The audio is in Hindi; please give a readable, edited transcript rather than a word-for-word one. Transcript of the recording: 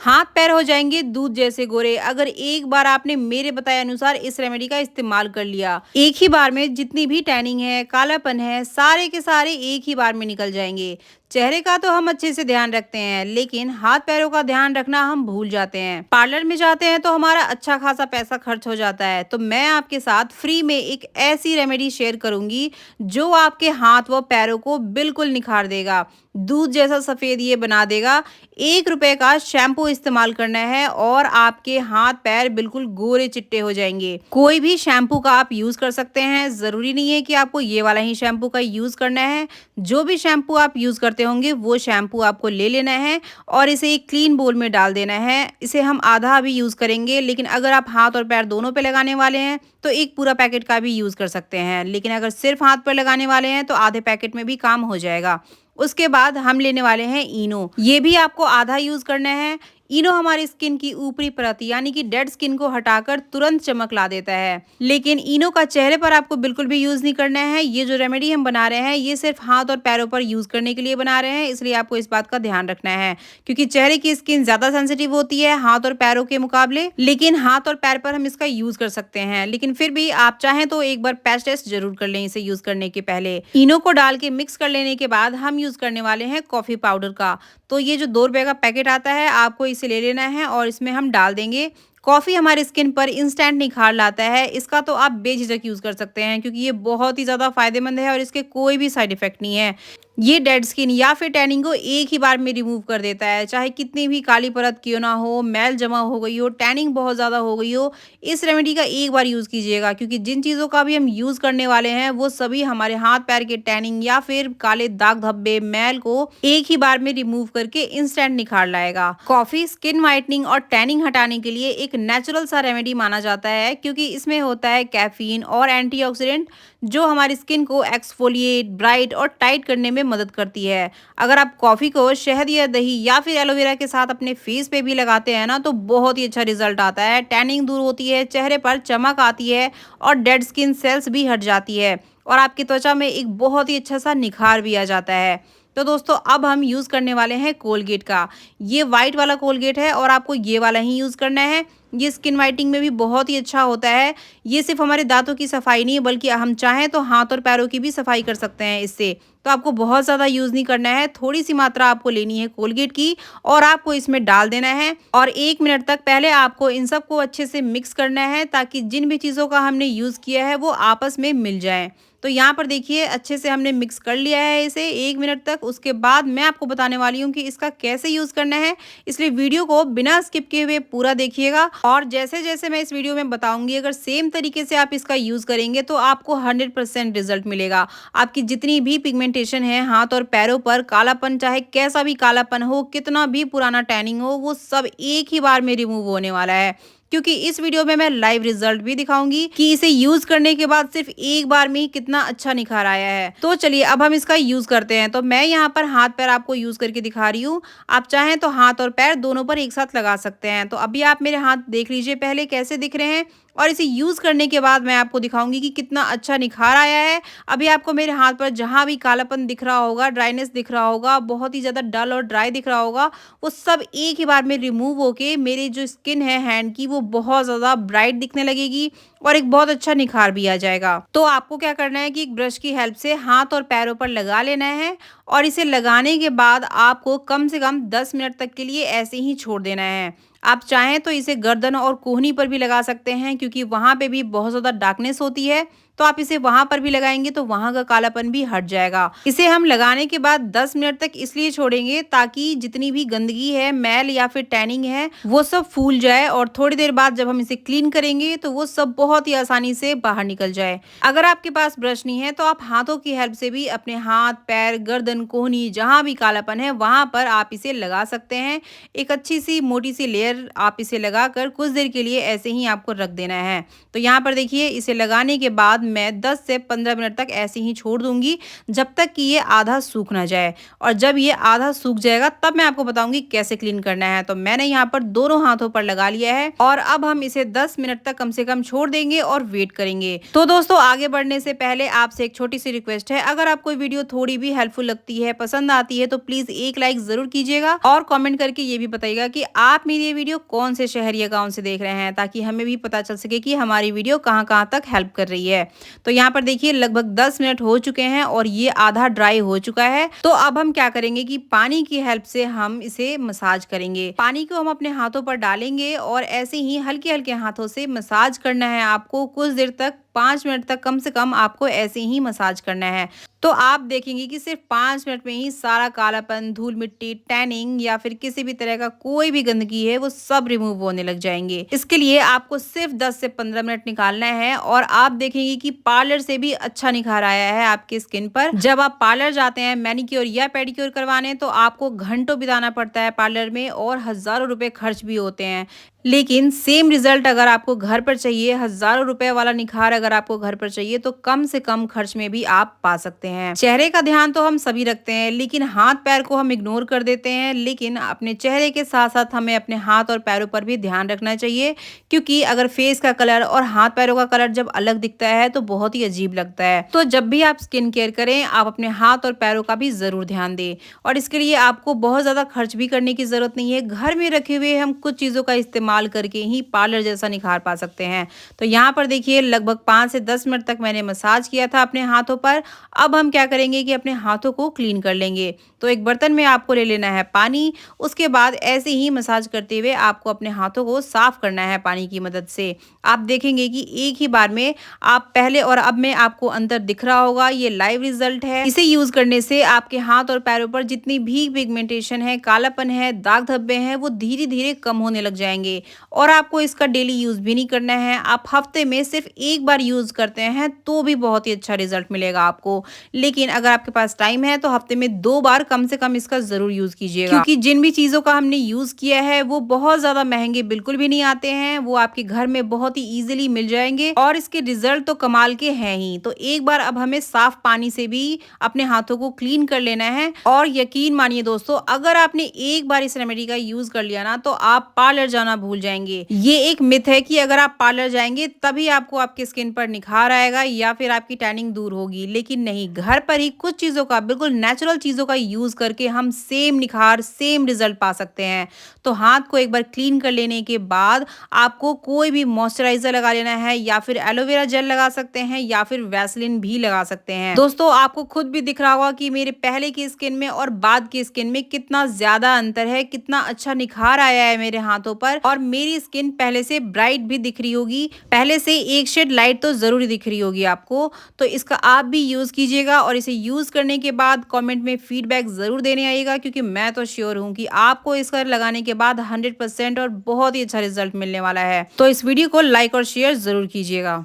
हाथ पैर हो जाएंगे दूध जैसे गोरे अगर एक बार आपने मेरे बताए अनुसार इस रेमेडी का इस्तेमाल कर लिया। एक ही बार में जितनी भी टैनिंग है, कालापन है, सारे के सारे एक ही बार में निकल जाएंगे। चेहरे का तो हम अच्छे से ध्यान रखते हैं, लेकिन हाथ पैरों का ध्यान रखना हम भूल जाते हैं। पार्लर में जाते हैं तो हमारा अच्छा खासा पैसा खर्च हो जाता है। तो मैं आपके साथ फ्री में एक ऐसी रेमेडी शेयर करूंगी जो आपके हाथ व पैरों को बिल्कुल निखार देगा, दूध जैसा सफेद ये बना देगा। 1 रुपए का शैम्पू इस्तेमाल करना है और आपके हाथ पैर बिल्कुल गोरे चिट्टे हो जाएंगे। कोई भी शैम्पू का आप यूज कर सकते हैं, जरूरी नहीं है कि आपको ये वाला ही शैम्पू का यूज करना है। जो भी शैम्पू आप यूज करते होंगे वो शैम्पू आपको ले लेना है और इसे एक क्लीन बोल में डाल देना है। इसे हम आधा अभी यूज करेंगे, लेकिन अगर आप हाथ और पैर दोनों पे लगाने वाले हैं तो एक पूरा पैकेट का भी यूज कर सकते हैं, लेकिन अगर सिर्फ हाथ पर लगाने वाले हैं तो आधे पैकेट में भी काम हो जाएगा। उसके बाद हम लेने वाले हैं इनो, ये भी आपको आधा यूज करना है। इनो हमारी स्किन की ऊपरी परत यानी कि डेड स्किन को हटाकर तुरंत चमक ला देता है, लेकिन इनो का चेहरे पर आपको बिल्कुल भी यूज नहीं करना है। ये जो रेमेडी हम बना रहे हैं ये सिर्फ हाथ और पैरों पर यूज करने के लिए बना रहे हैं, इसलिए आपको इस बात का ध्यान रखना है, क्योंकि चेहरे की स्किन ज्यादा सेंसिटिव होती है हाथ और पैरों के मुकाबले। लेकिन हाथ और पैर पर हम इसका यूज कर सकते हैं, लेकिन फिर भी आप चाहें तो एक बार पैच टेस्ट जरूर कर लें इसे यूज करने के पहले। इनो को डाल के मिक्स कर लेने के बाद हम यूज करने वाले हैं कॉफी पाउडर का। तो ये जो 2 रुपए का पैकेट आता है आपको इसे ले लेना है और इसमें हम डाल देंगे। कॉफी हमारी स्किन पर इंस्टेंट निखार लाता है, इसका तो आप बेझिझक यूज कर सकते हैं क्योंकि ये बहुत ही ज्यादा फायदेमंद है और इसके कोई भी साइड इफेक्ट नहीं है। ये डेड स्किन या फिर टैनिंग को एक ही बार में रिमूव कर देता है, चाहे कितनी भी काली परत क्यों ना हो, मैल जमा हो गई हो, टैनिंग बहुत ज्यादा हो गई हो, इस रेमेडी का एक बार यूज कीजिएगा, क्योंकि जिन चीजों का भी हम यूज करने वाले हैं वो सभी हमारे हाथ पैर के टैनिंग या फिर काले दाग धब्बे मैल को एक ही बार में रिमूव करके इंस्टेंट निखार लाएगा। कॉफी स्किन व्हाइटनिंग और टैनिंग हटाने के लिए एक नेचुरल सा रेमेडी माना जाता है, क्योंकि इसमें होता है कैफीन और एंटीऑक्सीडेंट जो हमारी स्किन को एक्सफोलिएट, ब्राइट और टाइट करने में मदद करती है। अगर आप कॉफी को शहद या दही या फिर एलोवेरा के साथ अपने फेस पे भी लगाते हैं ना तो बहुत ही अच्छा रिजल्ट आता है। टैनिंग दूर होती है, चेहरे पर चमक आती है और डेड स्किन सेल्स भी हट जाती है और आपकी त्वचा में एक बहुत ही अच्छा सा निखार भी आ जाता है। तो दोस्तों अब हम यूज करने वाले हैं कोलगेट का। ये व्हाइट वाला कोलगेट है और आपको ये वाला ही यूज करना है। ये स्किन वाइटनिंग में भी बहुत ही अच्छा होता है। ये सिर्फ हमारे दांतों की सफाई नहीं बल्कि हम चाहें तो हाथ और पैरों की भी सफाई कर सकते हैं इससे। तो आपको बहुत ज़्यादा यूज़ नहीं करना है, थोड़ी सी मात्रा आपको लेनी है कोलगेट की और आपको इसमें डाल देना है और 1 मिनट तक पहले आपको इन सबको अच्छे से मिक्स करना है ताकि जिन भी चीज़ों का हमने यूज़ किया है वो आपस में मिल जाए। तो यहाँ पर देखिए अच्छे से हमने मिक्स कर लिया है इसे 1 मिनट तक। उसके बाद मैं आपको बताने वाली हूँ कि इसका कैसे यूज़ करना है, इसलिए वीडियो को बिना स्किप किए हुए पूरा देखिएगा। और जैसे जैसे मैं इस वीडियो में बताऊंगी अगर सेम तरीके से आप इसका यूज़ करेंगे तो आपको 100% रिजल्ट मिलेगा। आपकी जितनी भी पिगमेंटेशन है हाथ और पैरों पर, कालापन चाहे कैसा भी कालापन हो, कितना भी पुराना टैनिंग हो, वो सब एक ही बार में रिमूव होने वाला है, क्योंकि इस वीडियो में मैं लाइव रिजल्ट भी दिखाऊंगी कि इसे यूज करने के बाद सिर्फ एक बार में ही कितना अच्छा निखार आया है। तो चलिए अब हम इसका यूज करते हैं। तो मैं यहाँ पर हाथ पैर आपको यूज करके दिखा रही हूँ, आप चाहें तो हाथ और पैर दोनों पर एक साथ लगा सकते हैं। तो अभी आप मेरे हाथ देख लीजिए पहले कैसे दिख रहे हैं और इसे यूज करने के बाद मैं आपको दिखाऊंगी कि कितना अच्छा निखार आया है। अभी आपको मेरे हाथ पर जहां भी कालापन दिख रहा होगा, ड्राइनेस दिख रहा होगा, बहुत ही ज्यादा डल और ड्राई दिख रहा होगा, वो सब एक ही बार में रिमूव होके मेरी जो स्किन है हैंड की वो बहुत ज्यादा ब्राइट दिखने लगेगी और एक बहुत अच्छा निखार भी आ जाएगा। तो आपको क्या करना है कि एक ब्रश की हेल्प से हाथ और पैरों पर लगा लेना है और इसे लगाने के बाद आपको कम से कम 10 मिनट तक के लिए ऐसे ही छोड़ देना है। आप चाहें तो इसे गर्दन और कोहनी पर भी लगा सकते हैं, क्योंकि वहां पे भी बहुत ज्यादा डार्कनेस होती है, तो आप इसे वहां पर भी लगाएंगे तो वहां का कालापन भी हट जाएगा। इसे हम लगाने के बाद 10 मिनट तक इसलिए छोड़ेंगे ताकि जितनी भी गंदगी है, मैल या फिर टैनिंग है, वो सब फूल जाए और थोड़ी देर बाद जब हम इसे क्लीन करेंगे तो वो सब बहुत ही आसानी से बाहर निकल जाए। अगर आपके पास ब्रश नहीं है तो आप हाथों की हेल्प से भी अपने हाथ, पैर, गर्दन, कोहनी जहां भी कालापन है वहां पर आप इसे लगा सकते हैं। एक अच्छी सी मोटी सी लेयर आप इसे लगाकर कुछ देर के लिए ऐसे ही आपको रख देना है। तो यहाँ पर देखिए इसे लगाने के बाद मैं 10 से 15 मिनट तक ऐसे ही छोड़ दूंगी जब तक कि ये आधा सूख ना जाए। और जब ये आधा सूख जाएगा तब मैं आपको बताऊंगी कैसे क्लीन करना है। तो मैंने यहाँ पर दोनों हाथों पर लगा लिया है और अब हम इसे 10 मिनट तक कम से कम छोड़ देंगे और वेट करेंगे। तो दोस्तों आगे बढ़ने से पहले आपसे एक छोटी सी रिक्वेस्ट है, अगर आपको वीडियो थोड़ी भी हेल्पफुल लगती है, पसंद आती है, तो प्लीज एक लाइक जरूर कीजिएगा और कमेंट करके ये भी बताइएगा कि आप मेरी ये वीडियो कौन से शहर या गाँव से देख रहे हैं, ताकि हमें भी पता चल सके कि हमारी वीडियो कहाँ कहाँ तक हेल्प कर रही है। तो यहाँ पर देखिए लगभग 10 मिनट हो चुके हैं और ये आधा ड्राई हो चुका है। तो अब हम क्या करेंगे कि पानी की हेल्प से हम इसे मसाज करेंगे। पानी को हम अपने हाथों पर डालेंगे और ऐसे ही हल्के हल्के हाथों से मसाज करना है आपको कुछ देर तक, 5 मिनट तक कम से कम आपको ऐसे ही मसाज करना है। तो आप देखेंगे कि सिर्फ 5 मिनट में ही सारा कालापन, धूल मिट्टी, टैनिंग या फिर किसी भी तरह का कोई भी गंदगी है वो सब रिमूव होने लग जाएंगे। इसके लिए आपको सिर्फ 10 से 15 मिनट निकालना है और आप देखेंगे कि पार्लर से भी अच्छा निखार आया है आपकी स्किन पर। जब आप पार्लर जाते हैं मैनिक्योर या पेडिक्योर करवाने तो आपको घंटों बिताना पड़ता है पार्लर में और हजारों रुपए खर्च भी होते हैं। लेकिन सेम रिजल्ट अगर आपको घर पर चाहिए, हजारों रुपए वाला निखार अगर आपको घर पर चाहिए, तो कम से कम खर्च में भी आप पा सकते हैं। चेहरे का ध्यान तो हम सभी रखते हैं लेकिन हाथ पैर को हम इग्नोर कर देते हैं। लेकिन अपने चेहरे के साथ साथ हमें अपने हाथ और पैरों पर भी ध्यान रखना चाहिए, क्योंकि अगर फेस का कलर और हाथ पैरों का कलर जब अलग दिखता है तो बहुत ही अजीब लगता है। तो जब भी आप स्किन केयर करें आप अपने हाथ और पैरों का भी जरूर ध्यान दें और इसके लिए आपको बहुत ज्यादा खर्च भी करने की जरूरत नहीं है। घर में रखे हुए हम कुछ चीजों का इस्तेमाल करके ही पार्लर जैसा निखार पा सकते हैं। तो यहाँ पर देखिए लगभग 5 से 10 मिनट तक मैंने मसाज किया था अपने हाथों पर। अब हम क्या करेंगे कि अपने हाथों को क्लीन कर लेंगे। तो एक बर्तन में आपको ले लेना है पानी, उसके बाद ऐसे ही मसाज करते हुए आपको अपने हाथों को साफ करना है पानी की मदद से। आप देखेंगे कि एक ही बार में आप पहले और अब में आपको अंतर दिख रहा होगा। ये लाइव रिजल्ट है। इसे यूज करने से आपके हाथ और पैरों पर जितनी भी पिगमेंटेशन है, कालापन है, दाग धब्बे हैं, वो धीरे धीरे कम होने लग जाएंगे। और आपको इसका डेली यूज भी नहीं करना है। आप हफ्ते में सिर्फ एक बार यूज करते हैं तो भी बहुत ही अच्छा रिजल्ट मिलेगा आपको। लेकिन अगर आपके पास टाइम है तो हफ्ते में 2 बार कम से कम इसका जरूर यूज कीजिएगा, क्योंकि जिन भी चीजों का हमने यूज किया है वो बहुत ज्यादा महंगे बिल्कुल भी नहीं आते हैं। वो आपके घर में बहुत ही इजीली मिल जाएंगे और इसके रिजल्ट तो कमाल के हैं ही। तो एक बार अब हमें साफ पानी से भी अपने हाथों को क्लीन कर लेना है। और यकीन मानिए दोस्तों, अगर आपने एक बार इस रेमेडी का यूज कर लिया ना तो आप पार्लर जाना भूल जाएंगे। ये एक मिथ है कि अगर आप पार्लर जाएंगे तभी आपको आपकी स्किन पर निखार आएगा या फिर आपकी टैनिंग दूर होगी। लेकिन नहीं, घर पर ही कुछ चीजों का, बिल्कुल नेचुरल चीजों का यूज करके हम सेम निखार, सेम रिजल्ट पा सकते हैं। तो हाथ को एक बार क्लीन कर लेने के बाद आपको कोई भी मॉइस्चराइजर लगा लेना है या फिर एलोवेरा जेल लगा सकते हैं या फिर वैसलीन भी लगा सकते हैं। दोस्तों आपको खुद भी दिख रहा होगा कि मेरे पहले की स्किन में और बाद की स्किन में कितना ज्यादा अंतर है, कितना अच्छा निखार आया है मेरे हाथों पर। और मेरी स्किन पहले से ब्राइट भी दिख रही होगी, पहले से एक शेड लाइट तो जरूर दिख रही होगी आपको। तो इसका आप भी यूज कीजिएगा और इसे यूज करने के बाद कमेंट में फीडबैक जरूर देने आइएगा, क्योंकि मैं तो श्योर हूँ कि आपको इसका लगाने के बाद 100% और बहुत ही अच्छा रिजल्ट मिलने वाला है। तो इस वीडियो को लाइक और शेयर जरूर कीजिएगा।